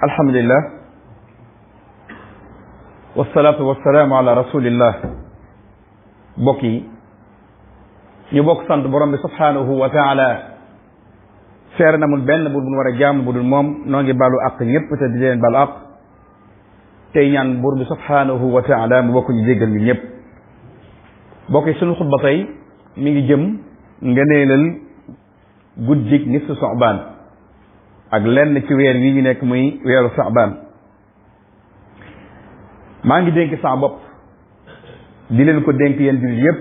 alhamdulillah wasalaatu wasalaamu ala rasulillah bokk yi ñu bokk sant borom bi subhanahu wa taala seer na mun benn bu war a jaamu bu dul moom noo ngi balu àq ñëpp te di leen balu àq tey ñaan buur bi subhanahu wa taala mu bokk ñu jéggal ñu ñëpp bokk yi suñu xutba tey mi ngi jëm ngëneelal guddik nisfu Saabaan ak lenn ci weer wi ñu nekk muy weeru Saabaan maa ngi dénk sama bopp di leen ko dénk yéen jullit yépp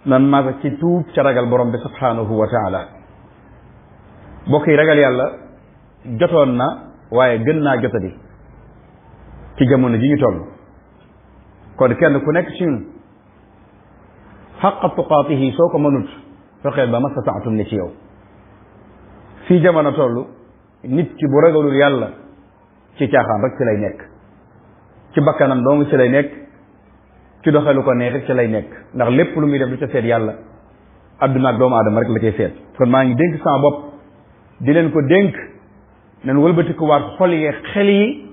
nan maasa ci tuub ca ragal borom bi subhanahu wa taala bokk yi ragal yàlla jotoon na waaye gën naa jotadi ci jamono ji ñu toll kon kenn ku nekk ci ñun xaqa tuqaatihi soo ko mënut fexeel ba mastataatum ne ci yow fii jamono toll nit ki bu ragalul yàlla ci caaxaan rek ci lay nekk ci bakkanam dong ci lay nekk ci doxelu ko neex ci lay nekk ndax lépp lu muy def du ca seet yàlla adduna ak doomu aadama rek la cay seet kon maa ngi dénk sama bopp di leen ko dénk nen wëlbati ko waat xol yi xel yi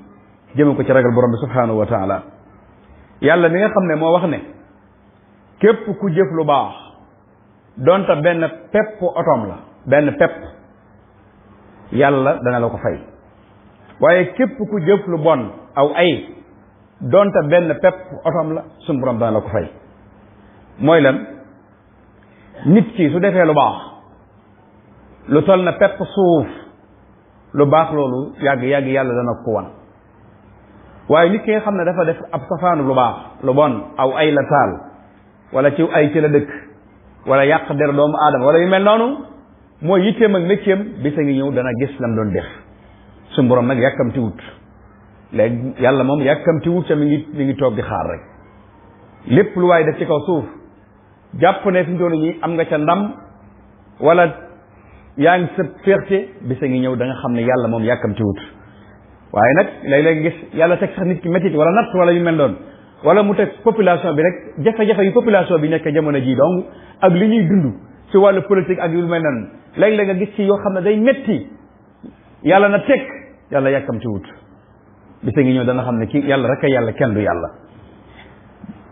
jëme ko ci ragal borom bi subhanahu wa taala yàlla mi nga xam ne moo wax ne képp ku jëf lu baax donte benn pepp otom la benn pepp yàlla dana la ko fay waaye képp ku jëf lu bon aw ay donte benn pepp otom la suñu borom dana la ko fay mooy lan nit ki su defee lu baax lu toll na pepp suuf lu baax loolu yàgg yàlla dana ko wan waaye nit ki nga xam ne dafa def ab safaanu lu baax lu bon aw ay la taal wala ci ay ci la dëkk wala yàq der doomu aadama wala yu mel noonu mooy yitteem ak mécceem bisa ngi ñëw dana gis lam doon def suñu borom nag yàkkamti wut léegi yàlla moom yàkkamti wut ca mi ngi toog di xaar rek lépp lu waaye def ci kaw suuf jàpp ne fi mu toll nii am nga ca ndam wala yaa ngi sa fierté bisa ngi ñëw da nga xam ne yàlla moom yàkkamti wut waaye nag léeg-léeg gis yàlla teg sax nit ki métit wala natt wala yu mel noonu wala mu teg population bi rek jafe-jafe yu population bi nekk jamono ji donc ak li ñuy dund ci wàllu politique ak yu mel noonu léeg-léeg nga gis ci yoo xam ne day metti yàlla na teg yàlla yàkkam ci wut bisa ngi ñëw dana xam ne kii yàlla rek a yàlla kenn du yàlla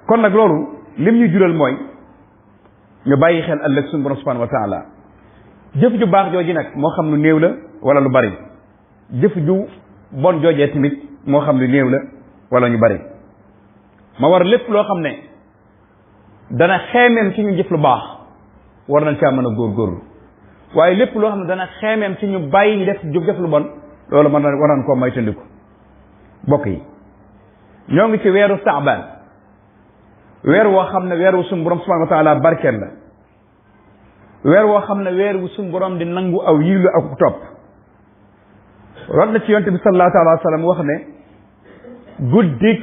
kon nag loolu lim ñu jural mooy ñu bàyyi xel ëllëg suñu borom subhanahu wa taala jëf ju baax jooji nag moo xam lu néew la wala lu bari jëf ju bon joojee tamit moo xam lu néew la wala ñu bari ma war lépp loo xam ne dana xeemeem ci ñu jëf lu baax war nañ caa mën a góorgóorlu waaye lépp loo xam ne dana xeemeem ci ñu bàyyi def jëf lu bon loolu war nañ koo moytandiku bokk yi ñoo ngi ci weeru Saabaan weer woo xam ne weer wu suñu borom subhanahu wa taala barkeel la weer woo xam ne weer wu suñu borom di nangu aw yiw la ak topp rot na ci yonte bi sallallahu taala wa sallam wax ne guddik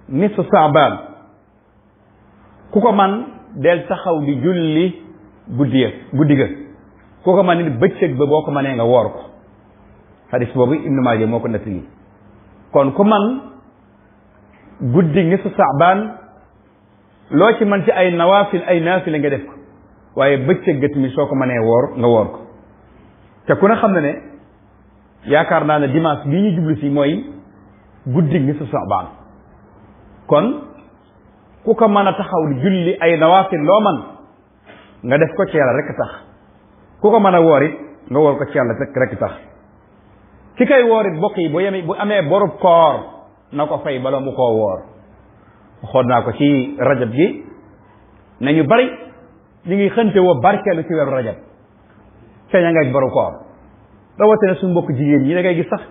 nisfu Saabaan ku ko man del taxaw di julli guddi ga ku ko man nit bëccëg ba boo ko manee nga woor ko xadis boobu Ibnu Maaja moo ko nettali kon ku man guddi nisfu Saabaan loo ci man ci ay nawaafil ay naafile nga def ko waaye bëccëg ga tamit soo ko manee woor nga woor ko te ku ne xam ne yaakaar naa ne dimanche bii ñu jublu si mooy guddi nisfu Saabaan kon ku ko mën a taxaw di julli ay nawaafil loo man nga def ko ci yàlla rek tax ku ko mën a woor it nga woor ko ci yàlla rek tax ki koy woor it bokk yi bu amee borub koor na ko fay bala mu koo woor xool naa ko ci rajab gi nañu bari ñu ngi xënte woo barkeelu ci weeru rajab feeña nga boru koor rawatina suñu mbokk jigéen ñi da ngay gis sax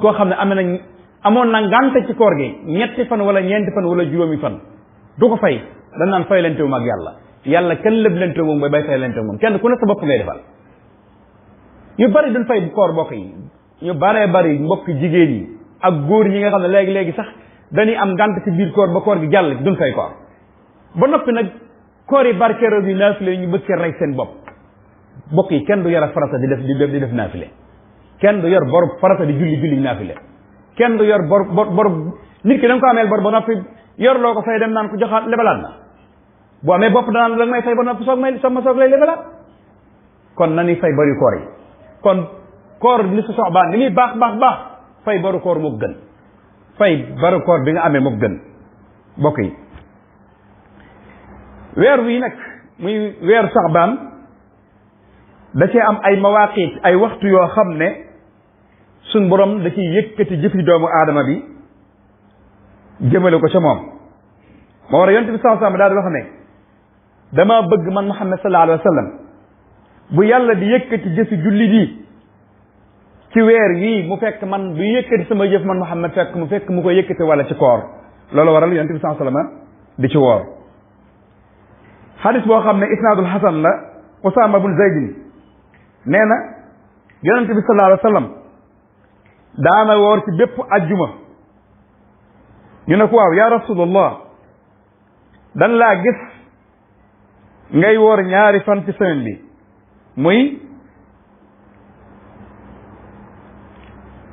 koo xam ne amoon na ngànte ci koor gi ñetti fan wala ñeenti fan wala juróomi fan du ko fay dañ naan fay lente wu ak yàlla kenn lëb lente moom bay fay lente moom kenn ku ne sa bopp ngay defal ñu bari duñ fay koor bokk yi ñu baree bari mbokk jigéen yi ak góor ñi nga xam ne léegi sax dañuy am ngànt ci biir koor ba koor gi jàll duñ fay koor ba noppi nag koor yi barkeero bi naafile ñu bëgg rey seen bopp bokk yi kenn du yor farata di def naafile kenn du yor bor farata di julli naafile kenn du yor bor nit ki da nga ko ameel bor ba noppi yor loo ko fay dem naan ko joxaat lebalaat na bu amee bopp danaan la may fay ba noppi soog lay lebalaat kon na ni fay bari koor yi kon koor nisfu Saabaan li muy baax fay baru koor moo gën fay baru koor bi nga amee moo gën bokk yi weer wi nag muy weeru saxbaan da cee am ay mawaqit ay waxtu yoo xam ne suñ borom da ciy yëkkati jëfi doomu aadama bi jëmale ko ca moom moo war a yonent bi sallallahu alayhi wasallam daal di wax ne dama bëgg man Muhammad sallallahu alayhi wasallam bu yàlla di yëkkati jëfi jullit yi ci weer yii mu fekk man bu yëkkati sama jëf man Muhammad fekk mu ko yëkkati wala ci koor loolu waral yonent bi sallallahu alayhi wasallam di ci woor xadis boo xam ne isnaadul hasan la Usaama bun Zaydin nee na yonent bi sallallahu alayhi wasallam daana woor ci bépp ajjuma ñu ne ko waaw ya rasulullah dan laa gis ngay woor ñaari fan ci semaine bi muy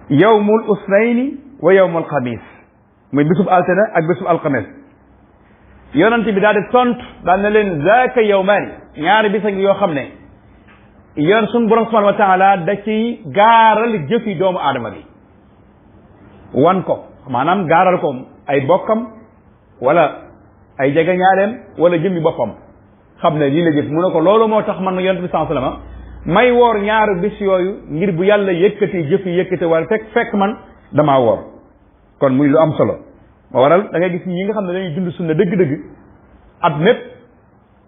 yawmul usnayni wa yawmul xamis muy bisub altine ak bisub alxames yonent bi daal di tontu daal ne leen zaaka yawmaani ñaari bis ak yoo xam ne yoon suñu borom subhanahu wa taala da ciy gaaral jëfi doomu aadama bi wan ko maanaam gaaral ko ay bokkam wala ay jege ñaaleem wala jëmmi boppam xam ne lii la jëf mu ne ko loolu moo tax man yonent bi sallallahu alayhi wasallam may woor ñaari bis yooyu ngir bu yàlla yëkkati jëf yi yëkkati wala fekk man damaa woor kon muy lu am solo moo waral da ngay gis ñi nga xam ne dañuy dund sunna dëgg-dëgg at mépp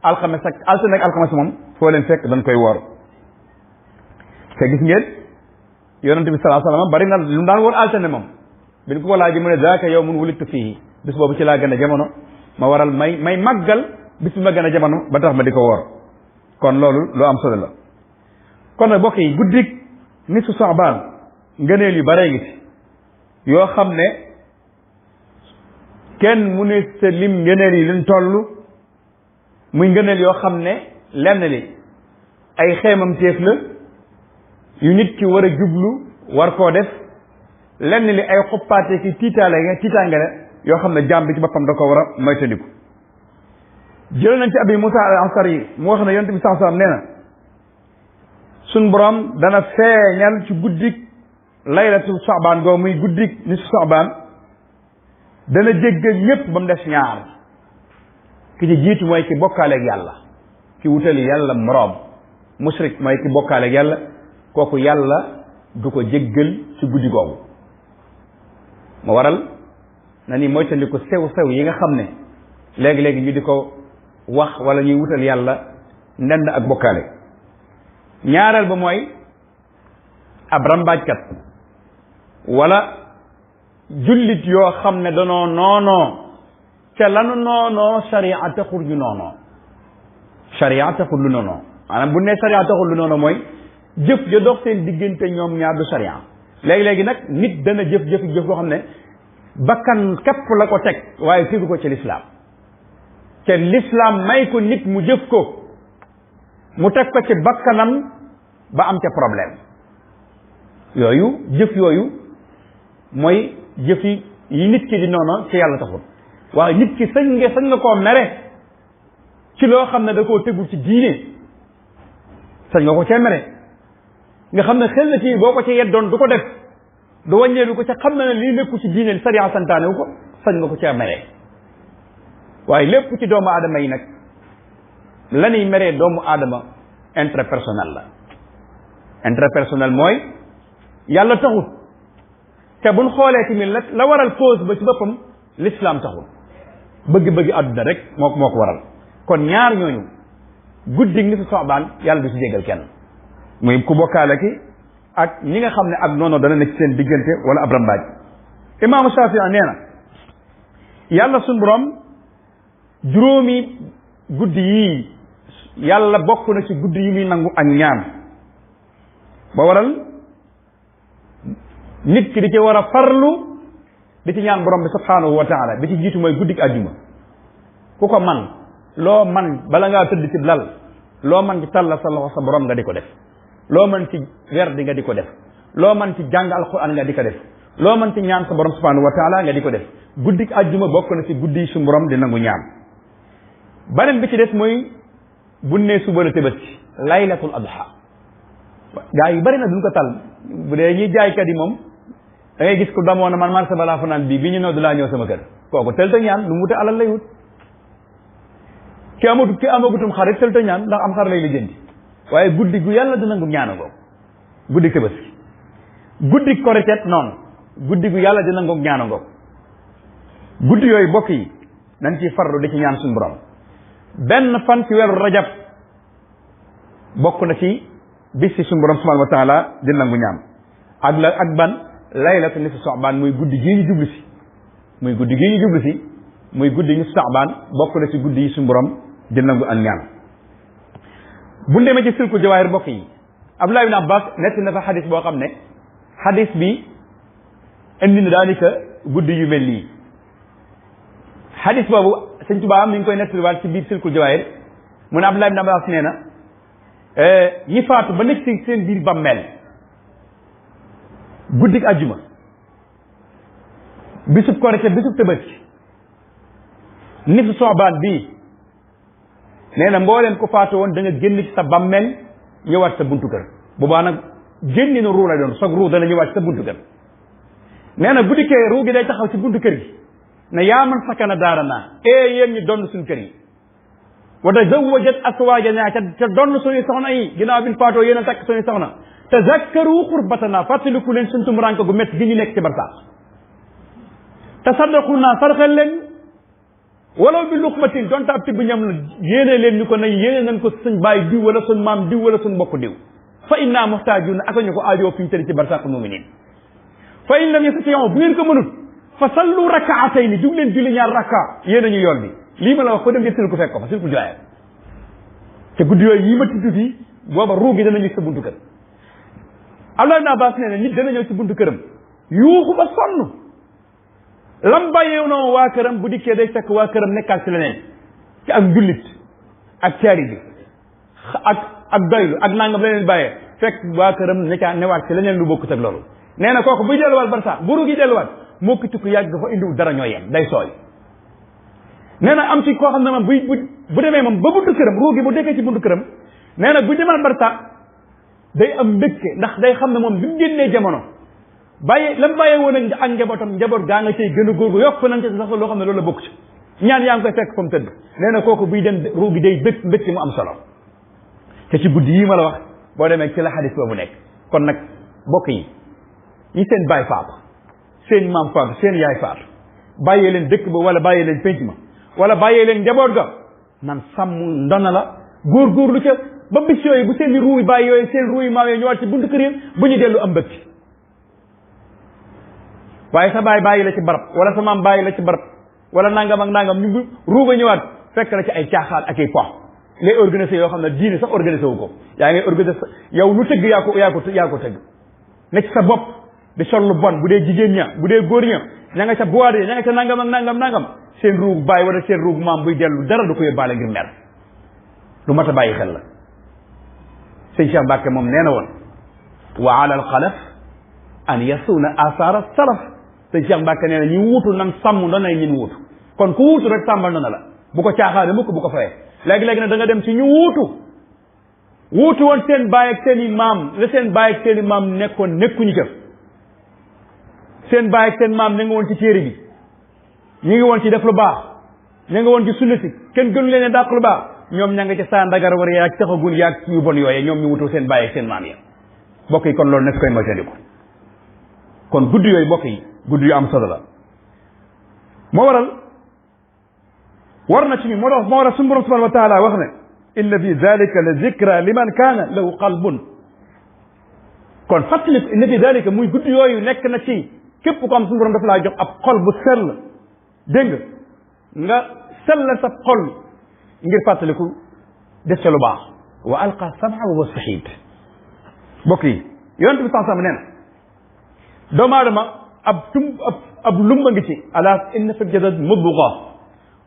alxames ak altine ak alxames moom foo leen fekk dañ koy woor te gis ngeen yonent bi sallallahu alayhi wasallam bari na lu mu daan woor altine moom bi ñu ko laajee mu ne zaaka yawmun wulidtu fiihi bis boobu ci laa gën a jamono ma waral may màggal bis bi ma gën a jamono ba tax ma di ko woor kon loolu lu am solo la kon nag mbokk yi guddik nisfu Saabaan ngëneel yu bare ngi ci yoo xam ne kenn mu ne sa lim ngëneel yi luñ toll muy ngëneel yoo xam ne lenn li ay xeemam téef la yu nit ki war a jublu war koo def lenn li ay xuppaate ki tiitaange la yoo xam ne jaam bi ci boppam da ko war a moytandiku jël nañ ci Abi Musa al-Ansari mu wax ne yonent bi sallallahu alayhi wasallam nee na suñ borom dana feeñal ci guddik laylatu Saabaan goo muy guddik nisfu Saabaan dana jéggal ñépp ba mu des ñaar ki ci jiitu mooy ki bokkaaleeg yàlla ki wutali yàlla moroom mushrik mooy ki bokkaaleeg yàlla kooku yàlla du ko jéggal ci guddi googu ma waral na ni moytandiku sew yi nga xam ne léegi-léegi ñu di ko wax wala ñuy wutal yàlla ndend ak bokkaale ñaareel ba mooy ab rambaajkat wala jullit yoo xam ne danoo noonoo ca lanu noonoo sharia taxul ñu noonoo sharia taxul lu noonoo maanaam bu ne sharia taxul lu noonoo mooy jëf ja dox seen diggante ñoom ñaar du sharia léegi-léegi nag nit dana jëf boo xam ne bakkan képp la ko teg waaye tegu ko ci lislaam te lislaam may ko nit mu jëf ko mu teg ko ci bakkanam ba am ca problème jëf yooyu mooy jëf yi nit ki di noonu ci yàlla taxul waaye nit ki sañ nga koo mere ci loo xam ne da koo tegul ci diine sañ nga ko cee mere nga xam ne xel na ci boo ko ci yeddoon du ko def du wàññeelu ko ca xam na ne lii nekku ci diine sariya santaane wu ko sañ nga ko cee mere waaye lépp ci doomu aadama yi nag la ñuy meree doomu aadama intérêt personnel la intérêt personnel mooy yàlla taxul te buñ xoolee tamit la waral cause ba ci boppam l'islam taxul bëgg-bëgg àdduna rek moo ko waral kon ñaar ñooñu guddi nisfu Saabaan yàlla du ci jégal kenn muy ku bokkaale ki ak ñi nga xam ne ak noonu dana nekk seen diggante wala ab rambaaj imaamu Shafii nee na yàlla suñu borom juróomi guddi yii yàlla bokk na ci guddi yi muy nangu ak ñaan ba waral nit ki di ci war a farlu di ci ñaan borom bi subhanahu wa taala bi ci jiitu mooy guddik àjjuma ku ko man loo man bala ngaa tëdd ci lal loo man ci tàlla sa loxo sa borom nga di ko def loo man ci werdi nga di ko def loo man ci jàng alquran nga di ko def loo man ci ñaan sa borom subhanahu wa taala nga di ko def guddik àjjuma bokk na ci guddi yi su borom di nangu ñaan beneen bi ci des mooy bu nee suba la Tabaski laylatul adha gaa yi bari na duñ ko tal bu dee ñuy jaaykat yi moom da ngay gis ko damoon na man marché balaa fanaan bii bi ñu nodd laa ñëw sama kër kooku tëlta ñaan lu mu wute alal lay wut ki amagutum xarit tëlta ñaan ndax am xar lay la jëndi waaye guddi gu yàlla dina ngu ñaana ngoo guddi Tabaski guddi Korite noonu guddi gu yàlla dina ngu ñaana ngoo guddi yooyu bokk yi nañ ci farlu di ci ñaan suñu borom benn fan ci weeru rajab bokk na ci bis ci suñu borom subhanahu wa taala di nangu ñaan ak ban laylatu nisfu Sha'ban muy guddi gii ñu jublu si muy guddi nisfu Sha'ban bokk na ci guddi yi suñu borom di nangu ak ñaan bu demee ci silku jawaahir mbokk yi Abdullah ibn Abbas netti na fa xadis boo xam ne xadis bi indi na daanaka guddi yu mel nii xadis boobu sëñ Tuubaa mi ngi koy nettaliwaat ci biir silku jawaahir mu ne Abdullah ibn Abbas nee na ñi faatu ba nekk ci seen biir bàmmeel guddik àjjuma bisub Korite bisub Tabaski nisfu Sha'ban bii nee na mbooleen ko faatu woon da nga génn ci sa bàmmeel ñëwaat sa buntu kër boobaa nag génni na ruu la doon soog ruu dana ñëwaat sa buntu kër nee na bu dikkee ruu gi day taxaw ci buntu kër gi ne yaa man sakana daarana yéen ñi donn suñu kër yi wa tazawwajat aswaajana ca donn suñuy soxna yi ginnaaw bi ñu faatoo yéen a takk suñuy soxna tazakkaru xurbatana fàttaliku leen suñ tumuraanke gu métti gi ñu nekk ci barsaax tasaddaquna sarxal leen walaw bi luqmatin donte ab tibb ñam la yéene leen ñu ko ne yéene nañ ko suñ baay diw wala suñ maam diw wala suñ mbokk diw fa inna muhtaajuna ak ñu ko aajoo fi ñu tëri ci barsaaxul muminin fa in lam yastati'u bu ngeen ko mënut fa sallu rakaatayni jug leen julli ñaar rakka yéene ñu yool bi lii ma la wax ko dem jëttil ko fekk ko fa sil ko joxe te guddi yooyu yi ma tudd fii booba ruu gi dana ñëw sa buntu kër Abdullah ibn Abbas nee na nit dana ñëw ci buntu këram yuuxu ba sonn lam bàyyeew noonu waa këram bu dikkee day fekk waa këram nekkaat ci leneen ci ak njullit ak caari bi ak doylu ak nangam leneen bàyyee fekk waa këram nekkaa newaat ci leneen lu bokkut ak loolu nee na kooku buy delluwaat barsa bu ruugi delluwaat moo ko tukku yàgg dafa indiwul dara ñoo yem day sooy nee na am ci koo xam ne moom bu demee moom ba buntu këram ruugi bu dekkee ci buntu këram nee na bu demal barsa day am mbégte ndax day xam ne moom bi mu génnee jamono bàyyi lam bàyyee woon ak njabootam njaboot gaa nga cay gën a góorgu yokk nañ ci sax loo xam ne loolu la bokk ci ñaan yaa ngi koy fekk fa mu tëdd nee na kooku buy dem ruugi day bëgg mbégte mu am solo te ci guddi yii ma la wax boo demee ci la xadis boobu nekk kon nag bokk yi ñi seen baay faatu seen maam faatu seen yaay faatu bàyyee leen dëkk ba wala bàyyee leen penc ma wala bàyyee leen njaboot ga nan sàmm ndona la góorgóorlu ca ba bis yooyu bu seen i ruuy bàyyi yooyu seen ruuy maam yooyu ñëwaat ci buntu kër yi bu ñu dellu am mbëgg waaye sa baay bàyyi la ci barab wala sa maam bàyyi la ci barab wala nangam ak nangam ñu ruuga ñëwaat fekk la ci ay caaxaan ak ay pox ngay organisé yoo xam ne diine sax organisé wu ko yaa ngay organisé yow lu tëgg yaa ko tëgg ne ci sa bopp di sol lu bon bu dee jigéen ña bu dee góor ña ña nga ca boide ña nga ca nangam ak nangam seen ruug bàyyi wala seen ruug maam buy dellu dara du ko yóbbaale ngir mer lu mat a bàyyi xel la sëñ Cheikh Mbacke moom nee na woon wa ala al xalaf an yasuuna asaara salaf sëñ Cheikh Mbacke nee na ñu wuutu nan sàmm ndoonay ñin wuutu kon ku wuutu rek sàmmal na la bu ko caaxaane mukk bu ko fayee léegi-léegi nag da nga dem ci ñu wuutu woon seen baay ak seen i maam la seen baay ak seen i maam nekkuñu ca seen baay ak seen maam ña nga woon ci téere bi ñu ngi woon ci def lu baax ña nga woon ci sunna si kenn gënu leen dàq lu baax ñoom ña nga ca saa ndagar war yaag taxagun yaag yu bon yooyee ñoom ñu wutu seen baay ak seen maam ya bokk yi kon loolu nekk koy moytandiku kon guddi yooyu bokk yi guddi yu am solo la moo waral war na ci ñu moo waral suñu borom subhanahu wa taala wax ne inna fi dalika la zikra liman kaana lahu qalbun kon fàttaliku inna fi dalika muy guddi yooyu nekk na ci képp ko am suñu borom dafa laa jox ab xol bu sell dégg nga sell sa xol ngir fàttaliku def ca lu baax wa alqa sam'a wa huwa shahid mbokk yi yonent bi sansam nee na doomu aadama ab lumba ngi ci ala inna fi jasad mudga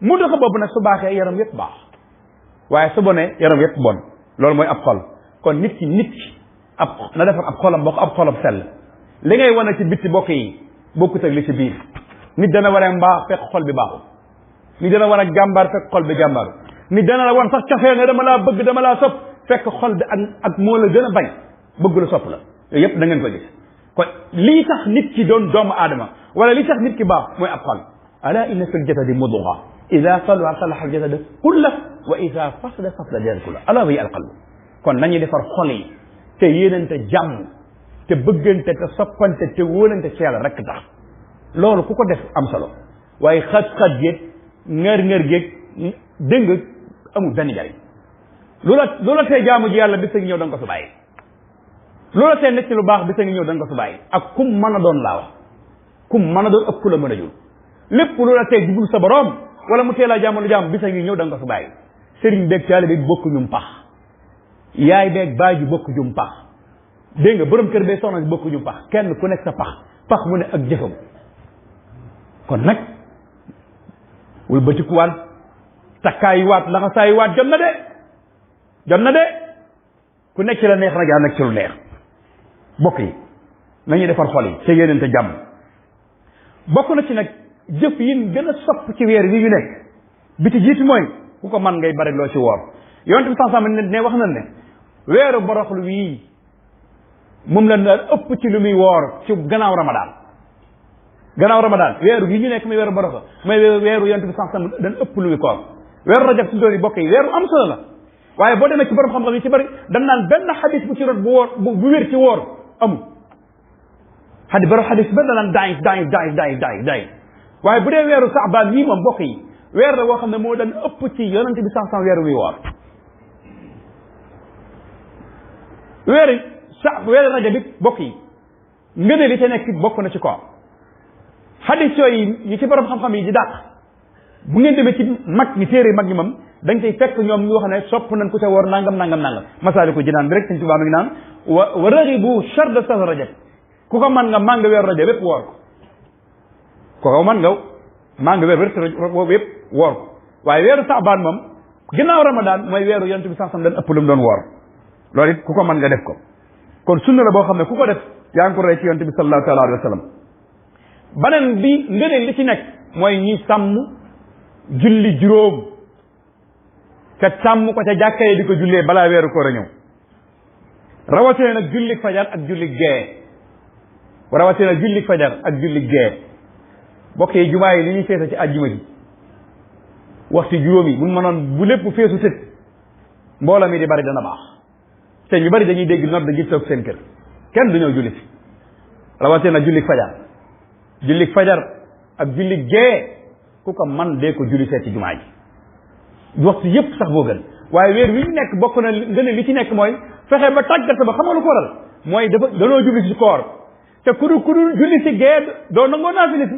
mudga boobu nag su baaxee yaram yépp baax waaye su bonee yaram yépp bon loolu mooy ab xol kon nit ki na defar ab xolam bokk ab xolam sell li ngay wane ci bitti bokk yi bokkut ak li ci biir nit dana war a mbaax fekk xol bi baaxul nit dana war a jàmbaar fekk xol bi jàmbaaru nit dana la wan sax cafee nga dama laa bëgg dama laa sopp fekk xol bi ak moo la gën a bañ bëgg la sopp la yooyu yëpp da ngeen ko gis kon lii tax nit ki doon doomu aadama wala lii tax nit ki baax mooy ab xol ala inna fil jasadi mudga ida salaha salaha al jasad kullah wa ida fasada fasada jasad kullah ala wa hiya al qalb kon nañu defar xol yi te yéenante jàmm te bëggante te soppante te wóolante ci yàlla rek tax loolu ku ko def am solo waaye xat-xat géeg ngër-ngër géeg dégg nga amul benn njariñ loola tey jaamu ji yàlla bis a ngi ñëw da nga ko su bàyyi loola tey nekk ci lu baax bis a ngi ñëw da nga ko su bàyyi ak kum mën a doon laa wax kum mën a doon ëpp ku la mën a jul lépp loola tey jubul sa borom wala mu teelaa jaamu lu jaam bis a ngi ñëw da nga ko su bàyyi sëriñ beeg taalibe bi bokk ñum pax yaay beeg baay ji bokk ñum pax dégg nga borom kër bee soxna si bokk ñum pax kenn ku nekk sa pax mu ne ak jëfam kon nag wul batikuwaat takkaayi waat laxasaayi waat jot na de ku nekk ci la neex nag yaa nekk ci lu neex bokk yi nañuy defar xol yi te yéenante jàmm bokk na ci nag jëf yin gën a sopp ci weer wi ñu nekk bi ci jiitu mooy ku ko man ngay bari loo ci woor yonent bi sax ne wax na ne weeru boroxlu wii moom la na ëpp ci lu muy woor ci gannaaw ramadan weeru gi ñu nekk muy weeru boroxlu mooy weeru yonent bi sax dañ ëpp lu muy koor weeru rajab suñu doon yi bokk yi weeru am solo la waaye boo demee ci borom xam-xam yi ci bari dañ naan benn xadis bu ci rot bu woor bu wér ci woor amul borom xadis ba danaan daay waaye bu dee weeru saabaan yii moom bokk yi weer la woo xam ne moo daan ëpp ci yonent bi sax weeru muy woor weeru rajab bi bokk yi ngëne li te nekk bokk na ci koor xadis yooyu yi ci borom xam-xam yi di dàq bu ngeen demee ci mag ñi téere mag ñi moom dañ koy fekk ñoom ñu wax ne sopp nañ ku ca woor nangam Masaalikul Jinaan bi rek Sëñ Tuubaa mi ngi naan wa raxibu sharda sahr rajab ku ko man nga màng weeru rajab yépp woor ko man nga màng weeru yépp woor ko waaye weeru saabaan moom ginnaaw ramadaan mooy weeru yonent bi sax sam dañ ëpp lu mu doon woor loolu it ku ko mën nga def ko kon sunna la boo xam ne ku ko def yaa ngi ko roy ci yonent bi sallallahu taala alayhi wa sallam beneen bi ngëneel li ci nekk mooy ñi sàmm julli juróom te sàmm ko ca jàkka yi di ko jullee balaa weeru koor a ñëw rawatina nag julli fajar ak julli gee bokk yi jumaa yi li ñuy feesa ci àjjuma ji waxtu juróom yi buñ mënoon bu lépp feesu tëj mbooloo mi di bari dana baax te ñu bari dañuy dégg nodd gi toog seen kër kenn du ñëw julli si rawatina julli fajar ak julli gee ku ko man dee ko julli seet ci jumaa ji waxtu yépp sax boo gën waaye weer wi ñu nekk bokk na nga ne li ci nekk mooy fexe ba tàggat ba xamal lu ko waral mooy danoo julli si koor te ku dul julli si gee doo nangoo naafile si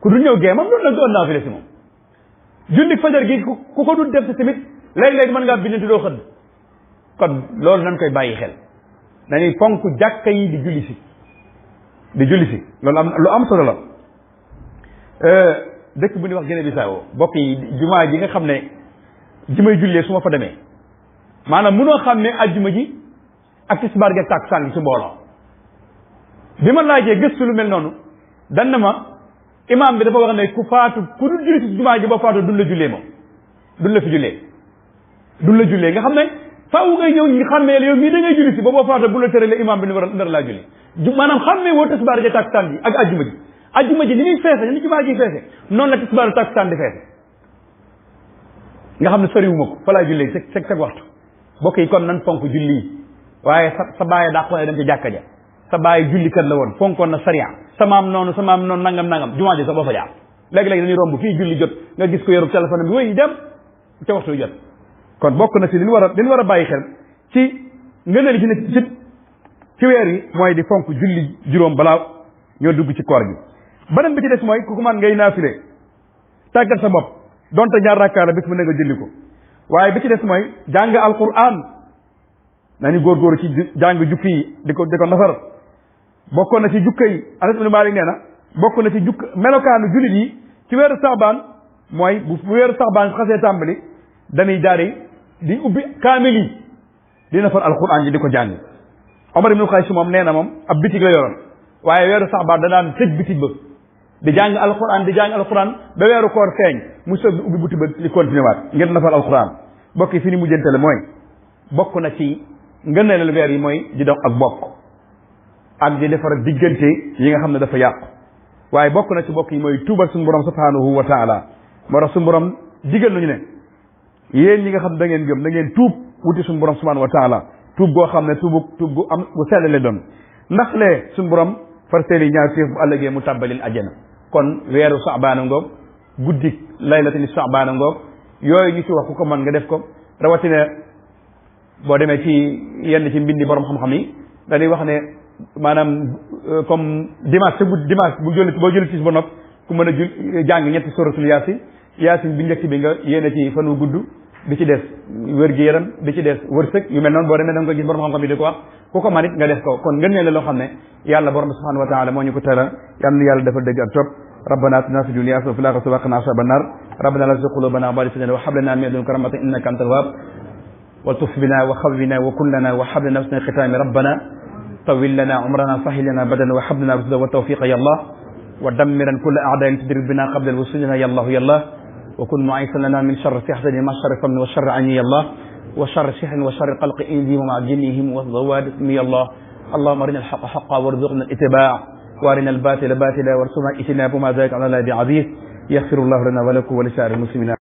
ku dul ñëw gee moom doo naafile si moom julli fajar gi ku ko dul def si tamit léeg-léeg mën ngaa bindante doo xëdd kon loolu nañ koy bàyyi xel dañuy fonk jàkka yi di julli si loolu lu am solo la dëkk bu ñuy wax Guinée Bissau bokk yi jumaa ji nga xam ne ji may jullee su ma fa demee maanaam munoo xam ne ajjuma ji ak tisbaar gi ak takkusaan gi ci mbooloo bi ma laajee gëstu lu mel noonu dan na ma imaam bi dafa wax ne ku dul julli ci jumaa ji ba faatu duñ la jullee moom duñ la fi jullee nga xam ne faaw ngay ñëw ñi xàmmee la yow mii da ngay julli si ba boo faatu bu la tëralee imaam bi ni nar laa julli maanaam xàmmee woo tisbaar gi ak takkusaan gi ak ajjuma ji ni ñuy feese ni jumaa ji feese noonu la tisbaaru takkusaan di feese nga xam ne soriwuma ko fa laa jullee seg waxtu bokk yi kon nan fonk julli waaye sa bàyyi daa xoolee dem ci jàkka ja sa bàyyi jullikat la woon fonkoon na sariya sa maam noonu nangam jumaa ji sax boo fa jaar léegi-léegi dañuy romb fii julli jot nga gis ko yoru téléphone bi wéy dem ca waxtu jot kon bokk na ci li ñu war a bàyyi xel ci ngëneel ci ne ci weer yi mooy di fonk julli juróom balaa ñoo dugg ci koor gi beneen bi ci des mooy ku ko man ngay naafile tàggat sa bopp donte ñaar rakkaa la bis mu ne nga julli ko waaye bi ci des mooy jàng alquran nañu góorgóoru ci jàng jukki yi di ko nafar bokkoon na ci jukka yi Anas ibn Malik nee na bokk na ci melokaanu jullit yi ci weeru saxbaan mooy bu weeru saxbaan xasee tàmbali dañuy daari di ubbi kaamil yi di nafar alquran ji di ko jàng Omar ibn Xays moom nee na moom ab bitig la yoroon waaye weeru saxbaan da daan tëj bitig ba di jàng alquran ba weeru koor feeñ mu soog di ubbi buti ba li continué waat ngeen nafar alquran bokk yi fi ni mujjantale mooy bokk na ci ngëneelal weer yi mooy di dox ak bokk ak di defar diggante yi nga xam ne dafa yàqu waaye bokk na ci bokk yi mooy tuubal suñu borom subhanahu wa taala moo tax suñu borom digal nañu ne yéen ñi nga xam da ngeen gëm da ngeen tuub wuti suñu borom subhanahu wa taala tuub goo xam ne tuub gu am gu sell la doon ndax lee suñu borom far seeni ñaar séef bu àllëgee mu tàbbalil ajjana kon weeru sabaana ngoog guddi laylatul sabaana ngoog yooyu ñu ci wax ku ko mën nga def ko rawatina boo demee ci yenn ci mbindi borom xam-xam yi dañuy wax ne maanaam comme dimanche sa guddi dimanche boo jëlee ci ba nopp ku mën a jàng ñetti suratul yaasin bi njëkk bi nga yéene ci fan wu gudd bi ci des wér gi yaram bi ci des wërsëg yu mel noonu boo demee da nga ko gis borom xam-xam yi di ko wax ku ko man it nga def ko kon ngeen ne la loo xam ne yàlla borom subhanahu wa taala moo ñu ko tëral yal na yàlla dafa dëgg ak topp ربنا آتنا في الدنيا حسنة وفي الآخرة وقنا عذاب النار ربنا لا تزغ قلوبنا بعد إذ هديتنا وهب لنا من لدنك رحمة إنك أنت الوهاب والطف بنا وخذ بنا وكن لنا وهب لنا حسن الختام ربنا طول لنا عمرنا سهل لنا بدنا وهب لنا رشدا والتوفيق يا الله ودمرا كل أعداء تدرك بنا قبل الوصول يا الله يا الله وكن معيسا لنا من شر حسد ما شر فم وشر عين يا الله وشر سحر وشر قلق إنزي ومع جنهم والضواد يا الله اللهم أرنا الحق حقا وارزقنا الاتباع وارنا الباطل باطلا وارزقنا اجتنابه ما ذلك على الله بعزيز يغفر الله لنا ولكم ولسائر المسلمين